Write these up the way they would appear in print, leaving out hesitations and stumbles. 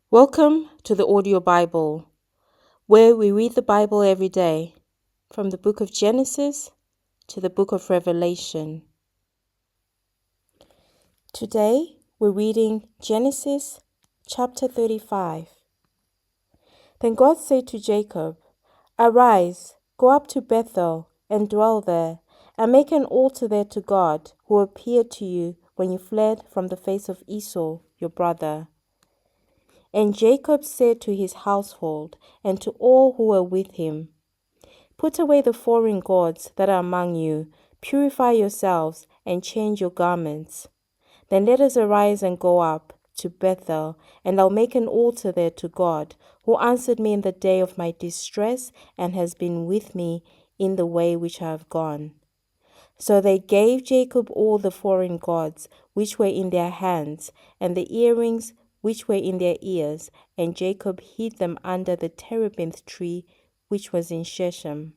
Welcome to the Audio Bible, where we read the Bible every day, from the book of Genesis to the book of Revelation. Today, we're reading Genesis chapter 35. Then God said to Jacob, "Arise, go up to Bethel and dwell there, and make an altar there to God, who appeared to you when you fled from the face of Esau, your brother." And Jacob said to his household and to all who were with him, "Put away the foreign gods that are among you, purify yourselves, and change your garments. Then let us arise and go up to Bethel, and I'll make an altar there to God, who answered me in the day of my distress and has been with me in the way which I have gone." So they gave Jacob all the foreign gods which were in their hands, and the earrings which were in their ears, and Jacob hid them under the terebinth tree which was in Shechem.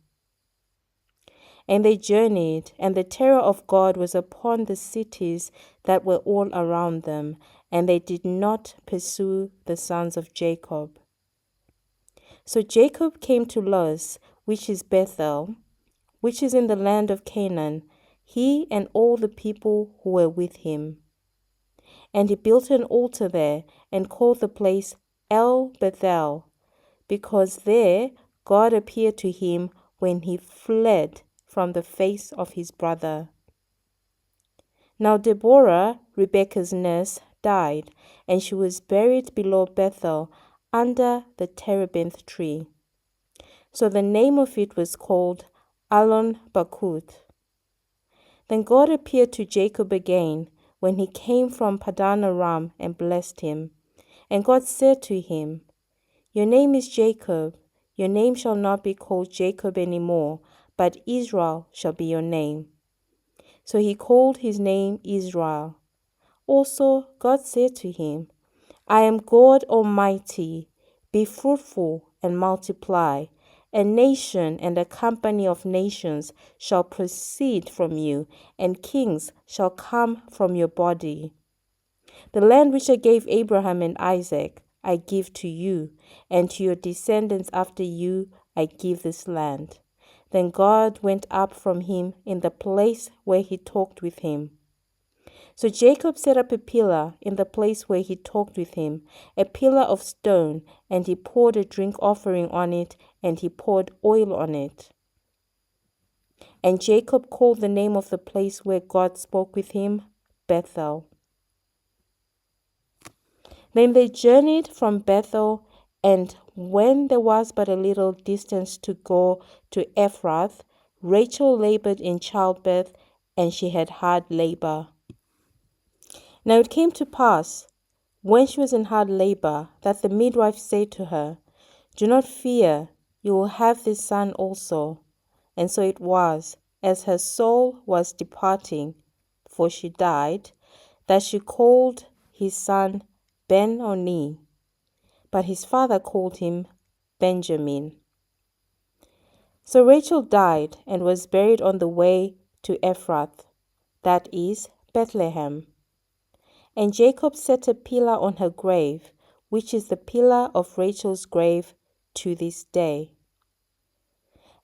And they journeyed, and the terror of God was upon the cities that were all around them, and they did not pursue the sons of Jacob. So Jacob came to Luz, which is Bethel, which is in the land of Canaan, he and all the people who were with him. And he built an altar there, and called the place El Bethel, because there God appeared to him when he fled from the face of his brother. Now Deborah, Rebekah's nurse, died, and she was buried below Bethel under the terebinth tree. So the name of it was called Allon Bakuth. Then God appeared to Jacob again when he came from Padan Aram and blessed him. And God said to him, "Your name is Jacob. Your name shall not be called Jacob any more, but Israel shall be your name." So he called his name Israel. Also God said to him, "I am God Almighty. Be fruitful and multiply. A nation and a company of nations shall proceed from you, and kings shall come from your body. The land which I gave Abraham and Isaac I give to you, and to your descendants after you I give this land." Then God went up from him in the place where he talked with him. So Jacob set up a pillar in the place where he talked with him, a pillar of stone, and he poured a drink offering on it, and he poured oil on it. And Jacob called the name of the place where God spoke with him, Bethel. Then they journeyed from Bethel, and when there was but a little distance to go to Ephrath, Rachel labored in childbirth, and she had hard labor. Now it came to pass, when she was in hard labor, that the midwife said to her, "Do not fear, you will have this son also." And so it was, as her soul was departing, for she died, that she called his son Ben-Oni, but his father called him Benjamin. So Rachel died and was buried on the way to Ephrath, that is, Bethlehem. And Jacob set a pillar on her grave, which is the pillar of Rachel's grave to this day.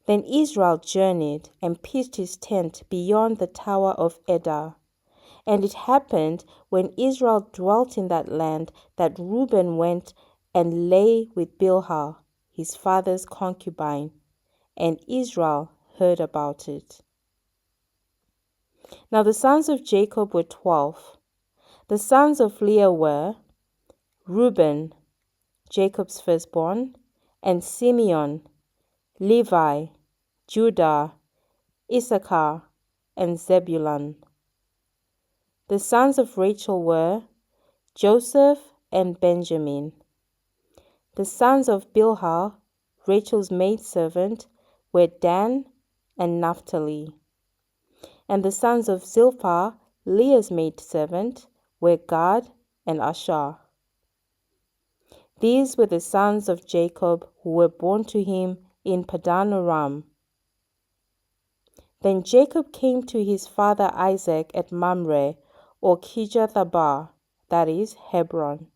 Then Israel journeyed and pitched his tent beyond the tower of Edar. And it happened, when Israel dwelt in that land, that Reuben went and lay with Bilhah, his father's concubine, and Israel heard about it. Now the sons of Jacob were 12. The sons of Leah were Reuben, Jacob's firstborn, and Simeon, Levi, Judah, Issac, and Zebulun. The sons of Rachel were Joseph and Benjamin. The sons of Bilhah, Rachel's maidservant, were Dan and Naphtali. And the sons of Zilpah, Leah's maidservant, were Gad and Asher. These were the sons of Jacob who were born to him in Padan Aram. Then Jacob came to his father Isaac at Mamre, or Kirjath-arba, that is, Hebron.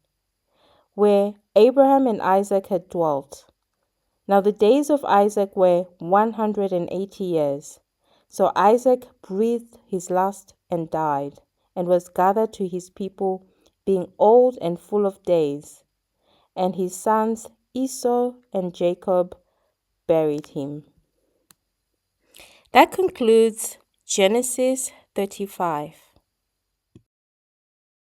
where Abraham and Isaac had dwelt. Now the days of Isaac were 180 years. So Isaac breathed his last and died, and was gathered to his people, being old and full of days. And his sons Esau and Jacob buried him. That concludes Genesis 35.